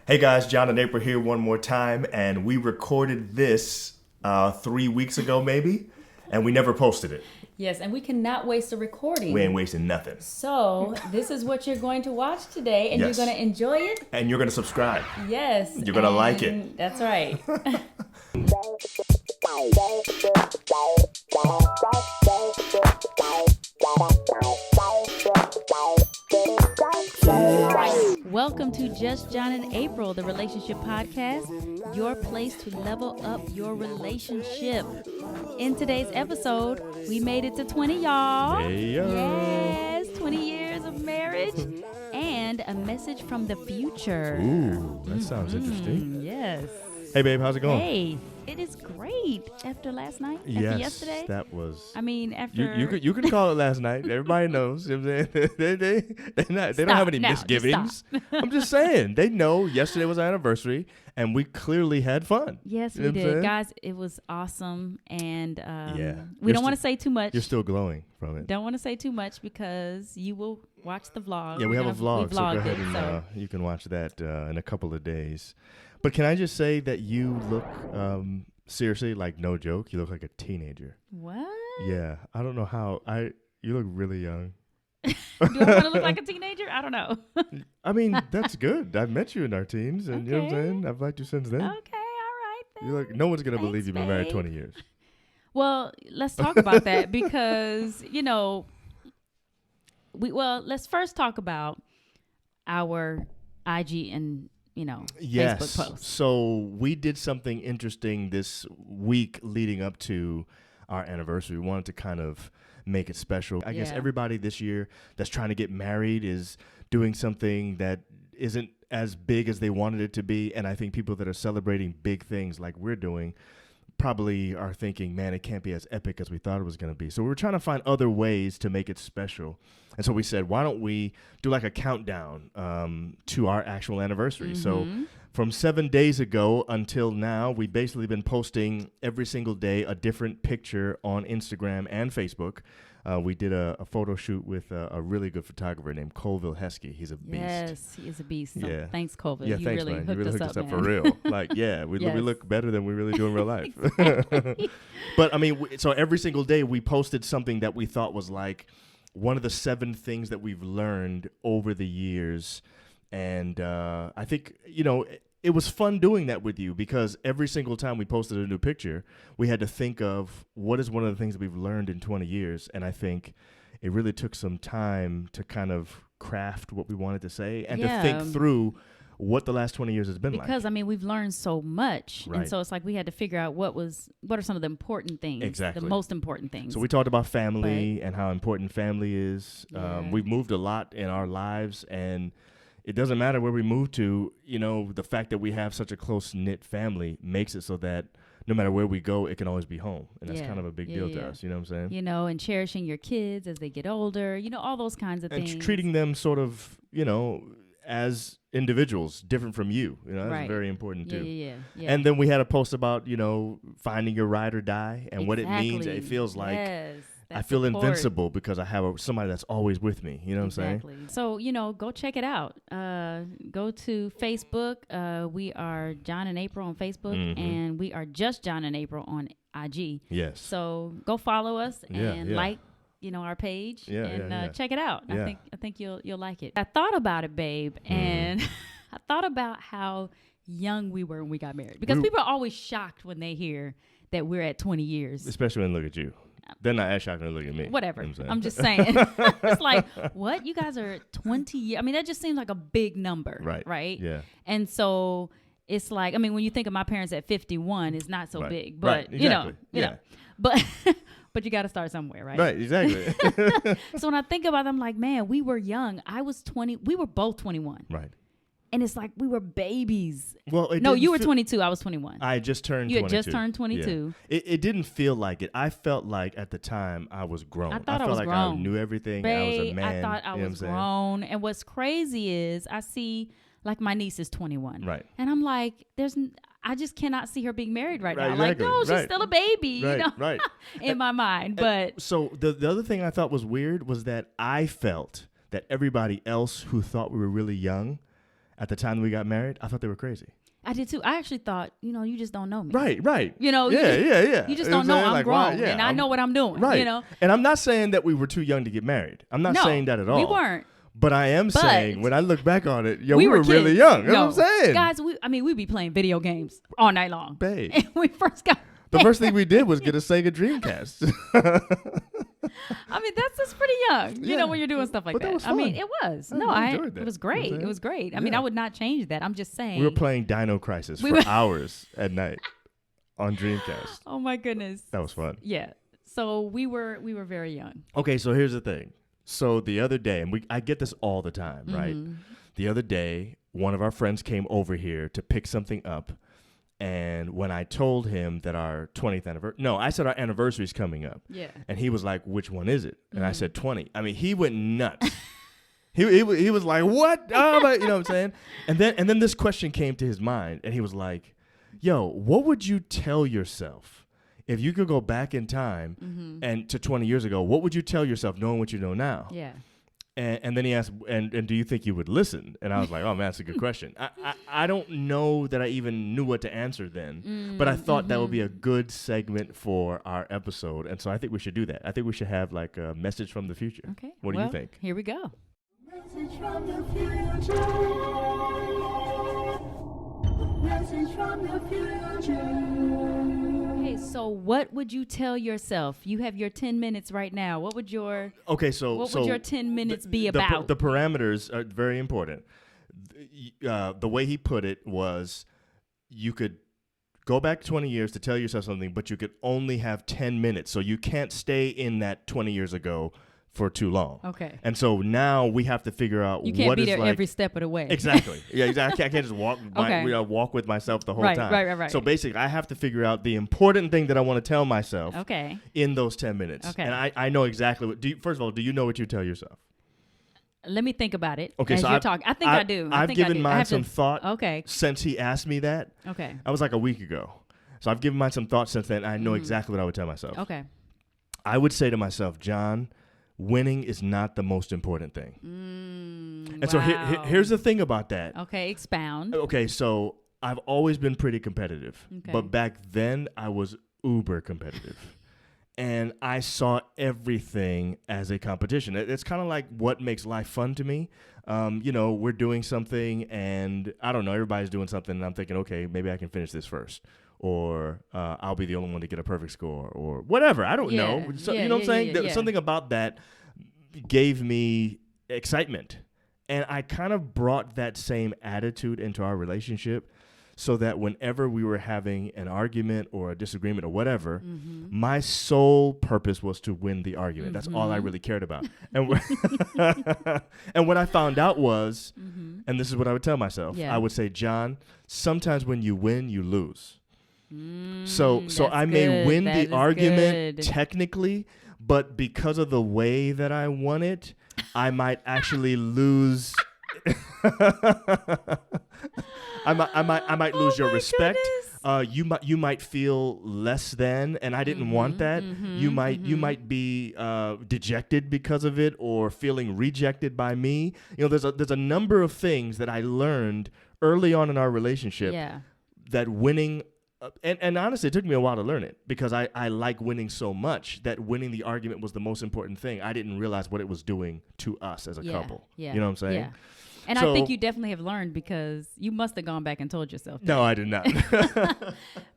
Hey guys, John and April here one more time, and we recorded this 3 weeks ago maybe, and we never posted it. Yes, and we cannot waste a recording. We ain't wasting nothing. So this is what you're going to watch today, and Yes. you're going to enjoy it. And you're going to subscribe. Yes. You're going to like it. That's right. Welcome to Just John and April, the relationship podcast, your place to level up your relationship. In today's episode, we made it to 20, y'all. Hey, yo. Yes, 20 years of marriage and a message from the future. Ooh, that sounds interesting. Yes. Hey babe, how's it going? Hey, it is great after last night, after Yes, yesterday. that was... I mean, after... You can call it last night. Everybody knows. You know what I'm saying? they don't have any misgivings. I'm just saying. They know yesterday was our anniversary, and we clearly had fun. Yes, You know we what I'm did. saying? Guys, it was awesome, and Yeah. we don't want to say too much. You're still glowing from it. Don't want to say too much because you will watch the vlog. Yeah, we have a vlog, so go vlogged ahead it, and so. you can watch that in a couple of days. But can I just say that you look, seriously, like no joke, you look like a teenager. What? Yeah, I don't know how. You look really young. Do I want to look like a teenager? I don't know. I mean, that's good. I've met you in our teens, and you know what I'm Okay. saying? I've liked you since then. Okay, all right then. You look. No one's gonna believe Thanks, you've been married babe. 20 years. Well, let's talk about that because, let's first talk about our IG and, Yes. Facebook posts. So we did something interesting this week leading up to our anniversary. We wanted to kind of make it special. I guess Yeah. everybody this year that's trying to get married is doing something that isn't as big as they wanted it to be. And I think people that are celebrating big things like we're doing probably are thinking, man, it can't be as epic as we thought it was going to be. So we were trying to find other ways to make it special. And so we said, why don't we do like a countdown to our actual anniversary? So from 7 days ago until now, we've basically been posting every single day a different picture on Instagram and Facebook. We did a photo shoot with a really good photographer named Colville Heskey. He's a beast. Yes, he is a beast. So Yeah. Thanks, Colville. Yeah, you thanks, really man. hooked You really us hooked us up man. for real. Like, yeah, we Yes. look better than we really do in real life. Exactly. But, I mean, so every single day we posted something that we thought was like one of the 7 things that we've learned over the years. And I think, it was fun doing that with you because every single time we posted a new picture, we had to think of what is one of the things that we've learned in 20 years. And I think it really took some time to kind of craft what we wanted to say and to think through what the last 20 years has been like. Because, we've learned so much. Right. And so it's like we had to figure out what are some of the important things. Exactly. The most important things. So we talked about family and how important family is. Yeah. We've moved a lot in our lives, and it doesn't matter where we move to. The fact that we have such a close-knit family makes it so that no matter where we go, it can always be home. And that's kind of a big deal to us. You know what I'm saying? And cherishing your kids as they get older, all those kinds of And things. treating them sort of, as individuals different from you. That's Right. very important too. Yeah. And then we had a post about, finding your ride or die and what it means. It feels like I feel invincible because I have somebody that's always with me. You know what I'm saying? So, go check it out. Go to Facebook. We are John and April on Facebook, and we are just John and April on IG. Yes. So go follow us and like, our page and check it out. Yeah. I think you'll like it. I thought about it, babe, and I thought about how young we were when we got married because people are always shocked when they hear that we're at 20 years. Especially when they look at you. They're not as shocked when they look at me. Whatever. You know what I'm just saying. It's like, what? You guys are 20 years. That just seems like a big number. Right? Yeah. And so it's like, when you think of my parents at 51, it's not so big. But, Right. Exactly. you know. But but you got to start somewhere, right? Right. Exactly. So when I think about it, I'm like, man, we were young. I was 20. We were both 21. Right. And it's like we were babies. Well, no, you were 22. I was 21. I just turned 22. You had just turned 22. Yeah. It didn't feel like it. I felt like at the time I was grown. I thought I felt was like grown. I knew everything. Babe, I was a man. I thought I was grown. And what's crazy is I see, like, my niece is 21. Right. And I'm like, I just cannot see her being married right now. Exactly. Like, no, she's still a baby, Right. in my mind. But so the other thing I thought was weird was that I felt that everybody else who thought we were really young at the time we got married, I thought they were crazy. I did too. I actually thought, you just don't know me. Right. Yeah. You just don't know I'm grown, and I know what I'm doing. Right. And I'm not saying that we were too young to get married. I'm not saying that at all. We weren't. But I am saying, when I look back on it, we were really young. You know what I'm saying? Guys, we be playing video games all night long. Babe. And we first got the first thing we did was get a Sega Dreamcast. That's pretty young, when you're doing stuff like that. That was fun. It was. It was great. It was great. I would not change that. I'm just saying. We were playing Dino Crisis for hours at night on Dreamcast. Oh my goodness. That was fun. Yeah. So we were very young. Okay, so here's the thing. So the other day, and I get this all the time, right? The other day, one of our friends came over here to pick something up. And when I told him that our 20th anniversary, I said our anniversary is coming up. Yeah. And he was like, which one is it? And I said 20. I mean, he went nuts. he was like, what? Oh, you know what I'm saying? And then this question came to his mind, and he was like, yo, what would you tell yourself if you could go back in time and to 20 years ago? What would you tell yourself knowing what you know now? Yeah. And then he asked, and do you think you would listen? And I was like, oh, man, that's a good question. I don't know that I even knew what to answer then, but I thought that would be a good segment for our episode. And so I think we should do that. I think we should have like a message from the future. Okay. What do you think? Here we go. Message from the future. Message from the future. Okay, so what would you tell yourself? You have your 10 minutes right now. What would your would your 10 minutes be about? The parameters are very important. The way he put it was, you could go back 20 years to tell yourself something, but you could only have 10 minutes. So you can't stay in that 20 years ago for too long. Okay. And so now we have to figure out you can't what be is there like, every step of the way. Exactly. Yeah, exactly. I can't just walk walk with myself the whole time. Right. So basically, I have to figure out the important thing that I want to tell myself in those 10 minutes. Okay. And I know exactly what first of all, do you know what you tell yourself? Let me think about it. Okay, as so you're talking. I think I do. I've given mine some thought. Okay. Since he asked me that. Okay. That was like a week ago. So I've given mine some thought since then. I know exactly what I would tell myself. Okay. I would say to myself, John, winning is not the most important thing. And so here's the thing about that. Okay, expound. Okay, so I've always been pretty competitive. Okay. But back then, I was uber competitive. And I saw everything as a competition. It's kind of like what makes life fun to me. We're doing something, and I don't know, everybody's doing something, and I'm thinking, okay, maybe I can finish this first. Or I'll be the only one to get a perfect score, or whatever. I don't know. So, you know what I'm saying? Something about that gave me excitement. And I kind of brought that same attitude into our relationship, so that whenever we were having an argument or a disagreement or whatever, my sole purpose was to win the argument. That's all I really cared about. And what I found out was, and this is what I would tell myself, I would say, John, sometimes when you win, you lose. So I may win the argument technically, but because of the way that I won it, I might actually lose. I might lose your respect. You might feel less than, and I didn't want that. You might be dejected because of it, or feeling rejected by me. There's a number of things that I learned early on in our relationship that winning. And honestly, it took me a while to learn it, because I like winning so much that winning the argument was the most important thing. I didn't realize what it was doing to us as a couple. Yeah. You know what I'm saying? Yeah. And I think you definitely have learned, because you must have gone back and told yourself that. No, I did not.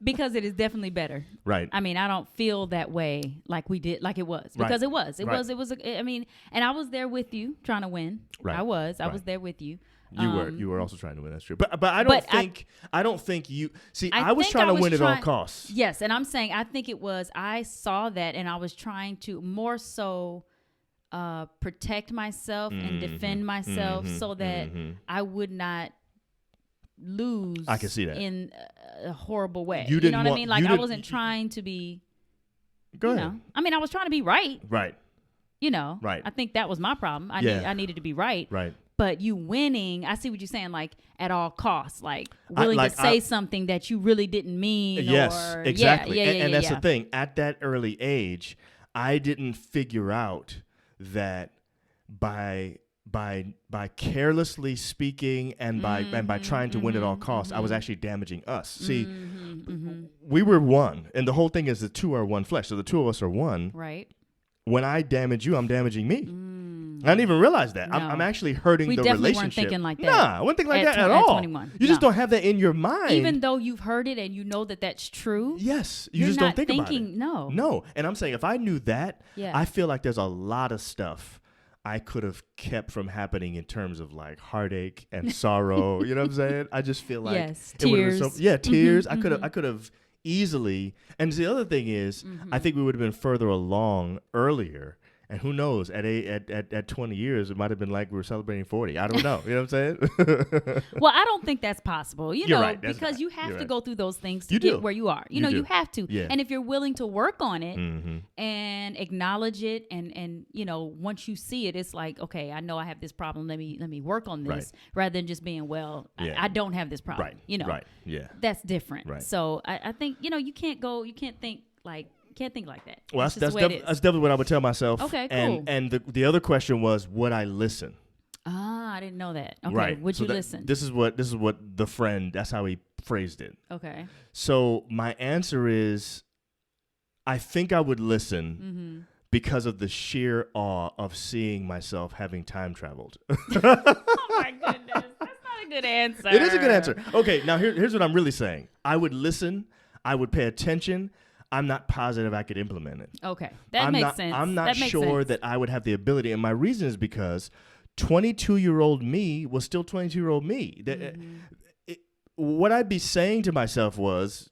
Because it is definitely better. Right. I mean, I don't feel that way like we did, like it was. Because it was. And I was there with you trying to win. Right. I was there with you. You were also trying to win. That's true. But I don't think you see. I was trying to win at all costs. Yes, and I'm saying I think it was. I saw that, and I was trying to more so protect myself and defend myself, so that I would not lose. I can see that in a horrible way. You know what I mean? Like I wasn't trying to be. Go ahead. I mean, I was trying to be right. Right. Right. I think that was my problem. I needed to be right. Right. But you winning, I see what you're saying, like at all costs, like willing to say something that you really didn't mean. Yes, exactly. And that's the thing. At that early age, I didn't figure out that by by carelessly speaking and by trying to win at all costs, I was actually damaging us. See, we were one, and the whole thing is the two are one flesh. So the two of us are one. Right. When I damage you, I'm damaging me. I didn't even realize that. No. I'm actually hurting the relationship. We definitely weren't thinking like that. Nah, I wasn't thinking like that at all. 21. You just don't have that in your mind. Even though you've heard it and you know that that's true. Yes, you just not don't think about it. No. And I'm saying if I knew that, Yeah. I feel like there's a lot of stuff I could have kept from happening in terms of like heartache and sorrow. You know what I'm saying? I just feel like yes, it would have tears. been tears. I could have easily. And the other thing is, I think we would have been further along earlier. And who knows? At 20 years, it might have been like we were celebrating 40. I don't know. You know what I'm saying? Well, I don't think that's possible. You You're know, right. because you have to go through those things to You get do. where you are. You You know, do. you have to. Yeah. And if you're willing to work on it Mm-hmm. and acknowledge it, and you know, once you see it, it's like, okay, I know I have this problem. Let me work on this, Right. rather than just being, well, Yeah. I don't have this problem. Right. You know, Right. Yeah. that's different. Right. So I think, you know, you can't think like that. Well, It's just that's the way it is. definitely what I would tell myself. Okay, And cool. and the other question was, would I listen? Ah, I didn't know that. Okay, Right. would So you listen? This is what the friend. That's how he phrased it. Okay. So my answer is, I think I would listen Mm-hmm. because of the sheer awe of seeing myself having time traveled. Oh my goodness, that's not a good answer. It is a good answer. Okay, now here's what I'm really saying. I would listen. I would pay attention. I'm not positive I could implement it. Okay, that makes sense. I'm not That makes sure sense. that I would have the ability. And my reason is because 22-year-old me was still 22-year-old me. What I'd be saying to myself was,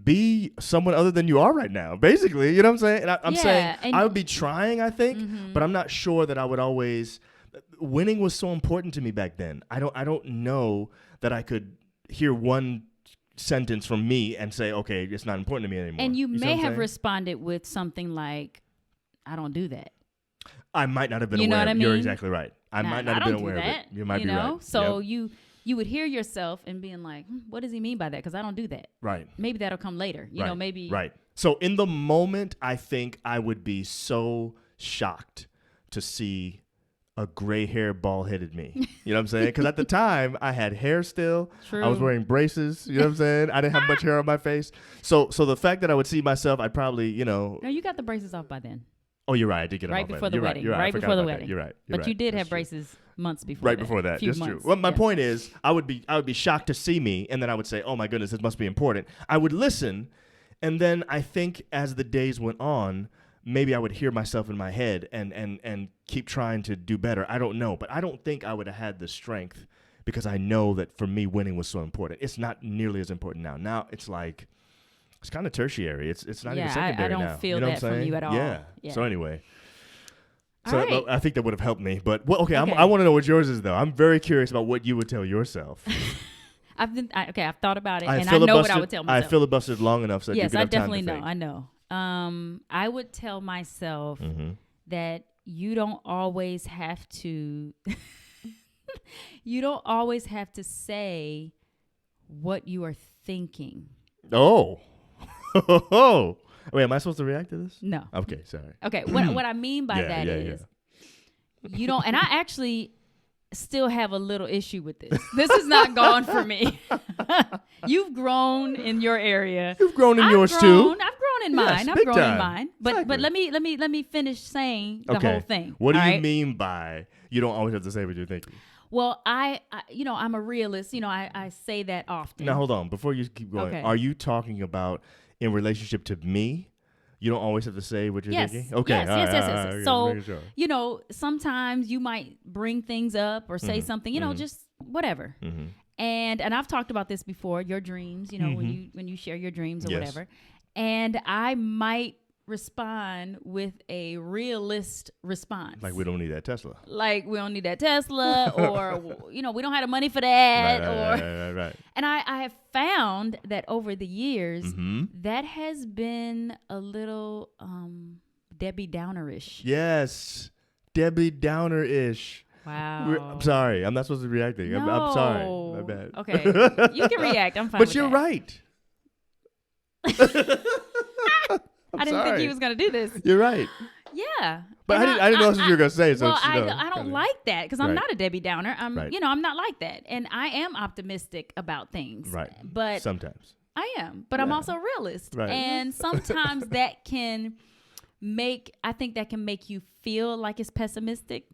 be someone other than you are right now, basically. You know what I'm saying? And I'm saying I would be trying, I think, but I'm not sure that I would always. Winning was so important to me back then. I don't know that I could hear one sentence from me and say, okay, it's not important to me anymore. And you see may what I'm have saying? responded with something like, I don't do that. I might not have been You know aware. what I You're mean? exactly right. I Nah, might not I have don't been aware do of that, it. You might be know? right. So Yep. you would hear yourself and being like, what does he mean by that? Because I don't do that. Right. Maybe that'll come later. You know, maybe. Right. So in the moment, I think I would be so shocked to see a gray hair, bald-headed me. You know what I'm saying? Because at the time, I had hair still. True. I was wearing braces. You know what I'm saying? I didn't have much hair on my face. So the fact that I would see myself, I'd probably, No, you got the braces off by then. Oh, you're right. I did get them Right off by before then. the You're wedding. Right. You're right. I Right forgot before the about that. wedding. You're right. But you did That's have true. braces months before Right that. before that. Few That's months. true. Well, my Yeah. point is, I would be shocked to see me, and then I would say, "Oh my goodness, this must be important." I would listen, and then I think as the days went on, maybe I would hear myself in my head and keep trying to do better. I don't know, but I don't think I would have had the strength because I know that for me, winning was so important. It's not nearly as important now. Now it's like it's kind of tertiary. It's not even secondary I don't now. feel you know that what I'm from saying? you at all. Yeah. Yeah. So anyway. All So right. I think that would have helped me. But okay, Okay. I want to know what yours is though. I'm very curious about what you would tell yourself. I've thought about it, and I know what I would tell myself. I filibustered long enough so that you Yes, could I have time definitely to know. think. I know. I would tell myself that you don't always have to. You don't always have to say what you are thinking. Oh. Oh. Wait, am I supposed to react to this? No. Okay, sorry. Okay. What I mean by Yeah, that yeah, is you don't. And I actually still have a little issue with this. This is not gone for me. You've grown in your area. You've grown in I've yours grown, too. I've grown in Yes, mine. I've big grown in time. mine. But Exactly. let me finish saying the Okay. whole thing. What do all you right? mean by you don't always have to say what you're thinking? Well, I I'm a realist. I say that often. Now hold on. Before you keep going, Okay. are you talking about in relationship to me? You don't always have to say what you're Yes. thinking? Okay. Yes, all right, yes, yes, all yes. right, okay, So, making sure. Sometimes you might bring things up or say something, just whatever. Mm-hmm. And I've talked about this before, your dreams, when you share your dreams or Yes. whatever. And I might respond with a realist response. Like we don't need that Tesla. Like we don't need that Tesla or, we don't have the money for that. Right. And I have found that over the years, Mm-hmm. that has been a little Debbie Downer-ish. Yes. Debbie Downer-ish. Wow. I'm sorry. I'm not supposed to be reacting. I'm sorry. My bad. Okay. You can react. I'm fine But with you're that. right. I didn't think he was going to do this. You're right. Yeah. But And I didn't know what you were gonna say. So well, you know, I don't kinda- like that because I'm Right. not a Debbie Downer. Right. I'm not like that, and I am optimistic about things. Right. But Sometimes. I am, but I'm Yeah. also a realist, Right. and sometimes that can make you feel like it's pessimistic,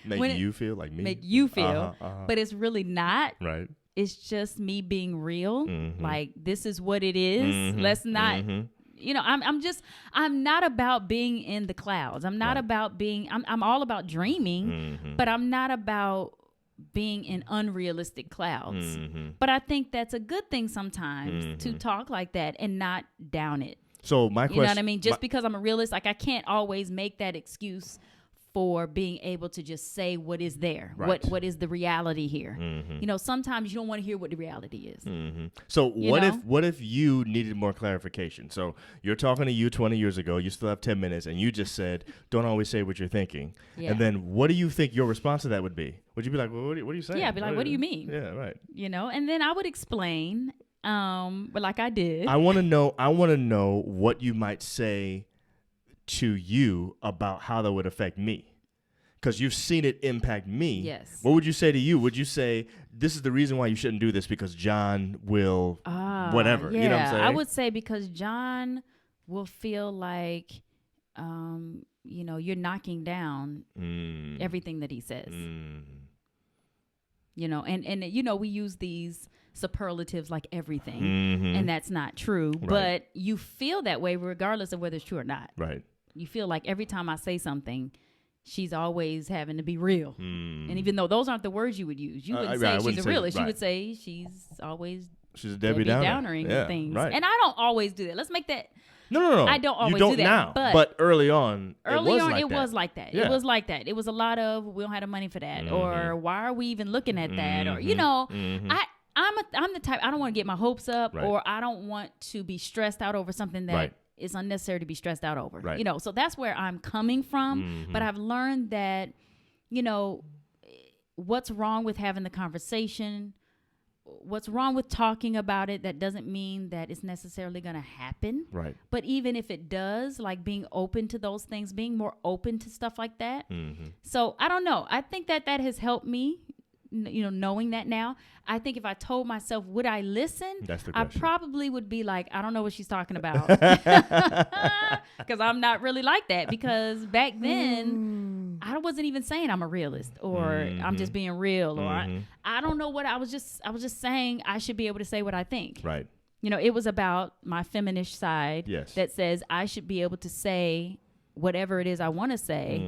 Make When it- you feel like me. make you feel, Uh-huh. but it's really not. Right. It's just me being real. Mhm. Like, this is what it is. Mhm. Let's not. Mhm. I'm not about being in the clouds. I'm not Right. about being. I'm all about dreaming, Mhm. but I'm not about being in unrealistic clouds. Mhm. But I think that's a good thing sometimes to Mhm. talk like that and not down it. So my You question. know what I mean? Just because I'm a realist, like, I can't always make that excuse for being able to just say what is there, Right. what is the reality here. Mhm. You know, sometimes you don't want to hear what the reality is. Mhm. So You what know? if you needed more clarification? So you're talking to you 20 years ago. You still have 10 minutes, and you just said, "Don't always say what you're thinking." Yeah. And then what do you think your response to that would be? Would you be like, "Well, what are you saying?" Yeah, I'd be like, "What do you mean?" Yeah, right. You know, and then I would explain, but like I did. I want to know what you might say to you about how that would affect me. Because you've seen it impact me. Yes. What would you say to you? Would you say, this is the reason why you shouldn't do this because John will whatever? Yeah, You know what I'm saying? I would say because John will feel like, you're knocking down everything that he says. You know, and we use these superlatives like everything, and that's not true. Right. But you feel that way regardless of whether it's true or not. Right. You feel like every time I say something, she's always having to be real. And even though those aren't the words you would use, you wouldn't I say wouldn't she's a say- realist. You right. would say she's always She's a Debbie Downer. Downering Yeah, things. right. And I don't always do that. Let's make that. No. I don't always you don't do that, now, but early on, Early it was on, like it that. was like that. Yeah. It was like that. It was a lot of, we don't have the money for that, or why are we even looking at that, or I'm the type, I don't want to get my hopes up, Right. or I don't want to be stressed out over something that Right. is unnecessary to be stressed out over. Right. So that's where I'm coming from. But I've learned that, what's wrong with having the conversation? What's wrong with talking about it? That doesn't mean that it's necessarily going to happen. Right. But even if it does, like being open to those things, being more open to stuff like that. So I don't know. I think that has helped me, knowing that now. I think if I told myself, would I listen? That's the I question. probably would be like, I don't know what she's talking about. Because I'm not really like that. Because back then, I wasn't even saying I'm a realist, or I'm just being real, or I don't know what I was just saying I should be able to say what I think. Right. It was about my feminist side Yes. that says I should be able to say whatever it is I want to say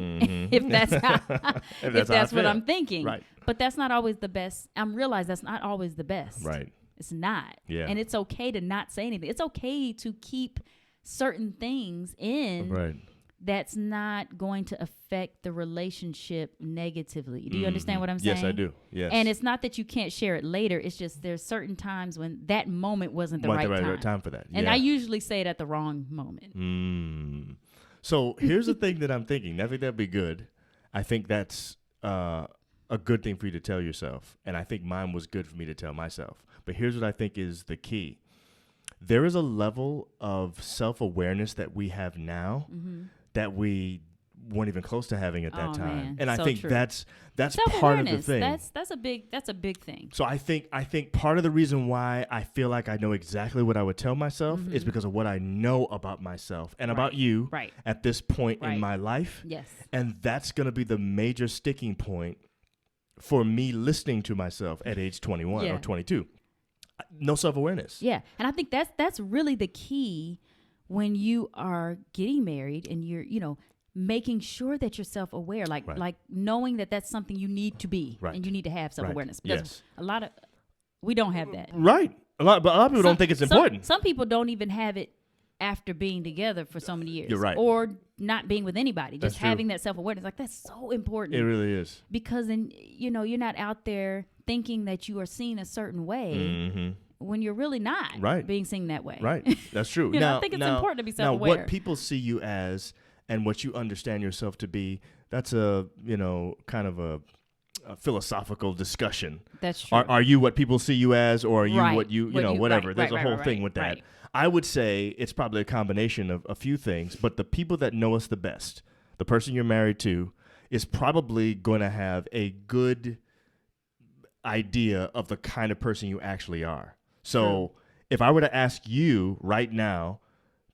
if that's how, if how I that's what feel. I'm thinking. Right. But that's not always the best. I'm realized that's not always the best. Right. It's not. Yeah. And it's okay to not say anything. It's okay to keep certain things in Right. that's not going to affect the relationship negatively. Do you understand what I'm saying? Yes, I do. Yes. And it's not that you can't share it later. It's just there's certain times when that moment wasn't the right time. for that. And yeah. I usually say it at the wrong moment. So here's the thing that I'm thinking. I think that'd be good. I think that's a good thing for you to tell yourself. And I think mine was good for me to tell myself. But here's what I think is the key. There is a level of self-awareness that we have now that we weren't even close to having at that Oh, time. man. And I So think true. that's part of the Self-awareness, thing. that's a big thing. So I think part of the reason why I feel like I know exactly what I would tell myself is because of what I know about myself and about you Right. at this point Right. in my life. Yes. And that's going to be the major sticking point for me listening to myself at age 21 Yeah. or 22. No self-awareness. Yeah. And I think that's really the key when you are getting married and you're, making sure that you're self-aware, like knowing that that's something you need to be Right. and you need to have self-awareness. Right. Because a lot of, we don't have that. Right. But a lot of people don't think it's important. Some people don't even have it after being together for so many years. You're right. Or not being with anybody. That's Just true. having that self-awareness. Like, that's so important. It really is. Because then, you're not out there thinking that you are seen a certain way when you're really not Right. being seen that way. Right. That's true. I think it's important to be self-aware. Now, what people see you as and what you understand yourself to be, that's a, kind of philosophical discussion. That's true. Are you what people see you as, or are you Right. what you What know, you- whatever. right, There's right, a whole right, thing right, with that. right. I would say it's probably a combination of a few things, but the people that know us the best, the person you're married to, is probably going to have a good idea of the kind of person you actually are. So if I were to ask you right now,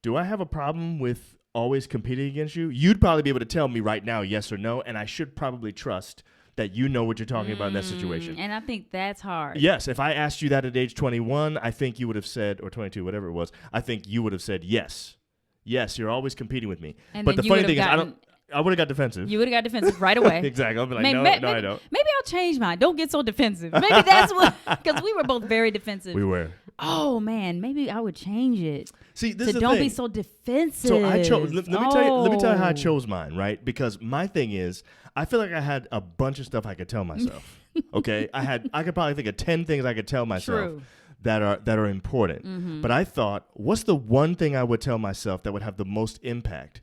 do I have a problem with always competing against you? You'd probably be able to tell me right now, yes or no, and I should probably trust that you know what you're talking about in that situation. And I think that's hard. Yes, if I asked you that at age 21, I think you would have said, or 22, whatever it was, I think you would have said yes. Yes, you're always competing with me. And but then the you funny would've thing is, gotten- I would have got defensive. You would have got defensive right away. Exactly. I'll be like, May- no, may- no, I don't. Maybe I'll change mine. Don't get so defensive. Maybe that's what, because we were both very defensive. We were. Oh man, maybe I would change it. See, this So is the don't thing. be so defensive. So I chose. Let me tell you how I Oh. chose mine, right? Because my thing is, I feel like I had a bunch of stuff I could tell myself. Okay, I could probably think of 10 things I could tell myself True. that are important. But I thought, what's the one thing I would tell myself that would have the most impact?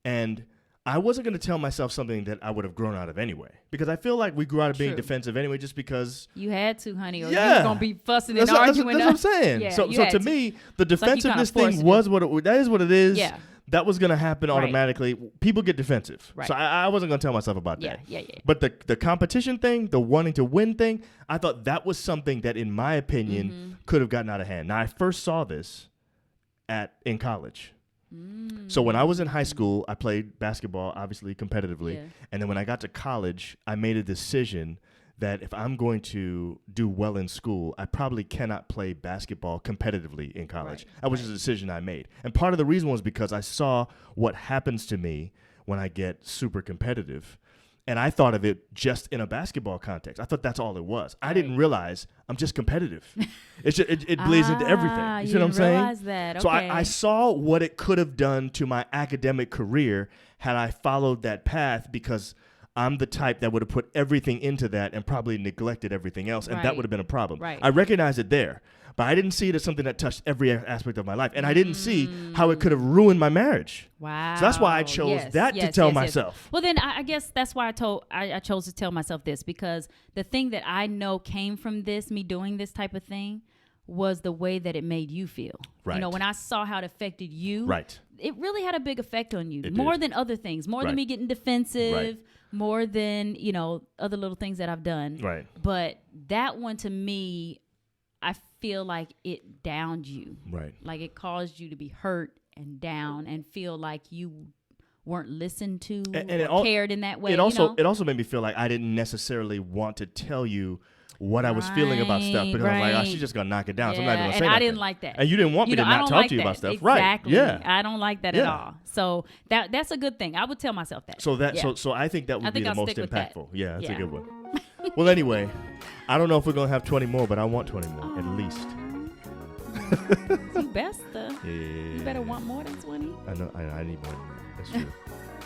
And I wasn't going to tell myself something that I would have grown out of anyway, because I feel like we grew out of being True. defensive anyway, just because. You had to, honey, or you Yeah. were gonna be fussing and That's arguing. what I'm saying. Yeah, so you so had to me, the like you kinda defensiveness forced thing it. was that is what it is. Yeah. That was going to happen Right. automatically. People get defensive. Right. So I wasn't going to tell myself about Yeah, that. yeah. But the competition thing, the wanting to win thing, I thought that was something that, in my opinion, Mm-hmm. could have gotten out of hand. Now, I first saw this in college. So when I was in high school, I played basketball, obviously competitively. Yeah. And then when I got to college, I made a decision that if I'm going to do well in school, I probably cannot play basketball competitively in college. Right, That was just a decision I made. And part of the reason was because I saw what happens to me when I get super competitive. And I thought of it just in a basketball context. I thought that's all it was. I didn't realize I'm just competitive. It's just, it bleeds into everything. You see what I'm saying? Realize that. So Okay. I saw what it could have done to my academic career had I followed that path, because I'm the type that would have put everything into that and probably neglected everything else, and that Right. would have been a problem. Right. I recognized it there, but I didn't see it as something that touched every aspect of my life, and I didn't see how it could have ruined my marriage. Wow. So that's why I chose that to tell myself. Well, then I guess that's why I chose to tell myself this, because the thing that I know came from this, me doing this type of thing, was the way that it made you feel. Right. You know, when I saw how it affected you, Right. it really had a big effect on you. It More did. than other things, more Right. than me getting defensive, Right. more than, other little things that I've done. Right. But that one, to me, I feel like it downed you. Right. Like it caused you to be hurt and down and feel like you weren't listened to And or it al- cared in that way. It also made me feel like I didn't necessarily want to tell you what I was feeling about stuff, because I was like, oh, she's just gonna knock it down. So I'm not even gonna say and I nothing. didn't like that. And you didn't want me to I not don't talk like to you that. about stuff. Exactly. Right. Yeah. I don't like that at Yeah. all. So that's a good thing. I would tell myself that. So that Yeah. so I think that would I be think the I'll most stick with that. impactful. Yeah, that's a Yeah. good one. Well, anyway, I don't know if we're gonna have 20 more, but I want 20 more at least. You best. Yeah. You better want more than 20. I know. I need more. That's true.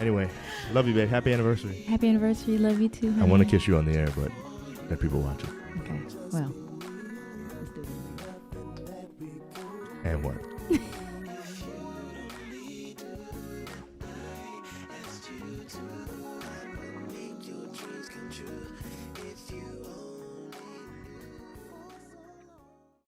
Anyway, love you, babe. Happy anniversary. Happy anniversary. Love you too. I want to kiss you on the air, but let people watch it. Okay. Well. And what?